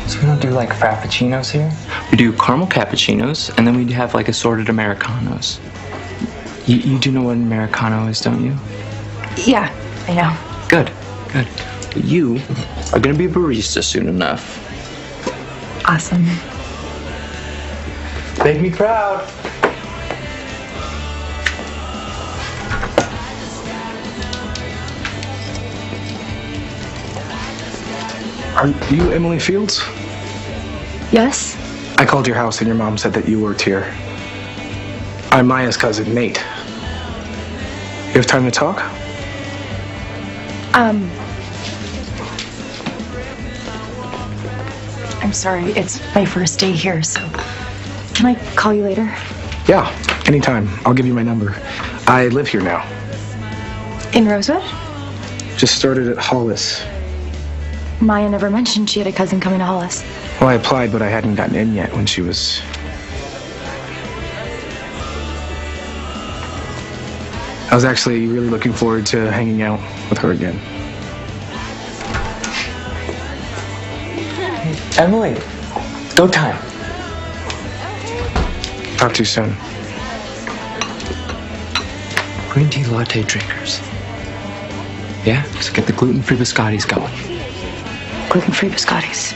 So we don't do like frappuccinos here? We do caramel cappuccinos, and then we have like assorted Americanos. You do know what an Americano is, don't you? Yeah, I know. Good, good. You are gonna be a barista soon enough. Awesome. Make me proud. Are you Emily Fields? Yes? I called your house and your mom said that you worked here. I'm Maya's cousin, Nate. You have time to talk? I'm sorry, it's my first day here, so can I call you later? Yeah, anytime. I'll give you my number. I live here now. In Rosewood? Just started at Hollis. Maya never mentioned she had a cousin coming to Hollis. Well, I applied, but I hadn't gotten in yet when she was... I was actually really looking forward to hanging out with her again. Hey, Emily, go time. Talk to you soon. Green tea latte drinkers. Yeah, so get the gluten-free biscottis going. Gluten-free biscottis.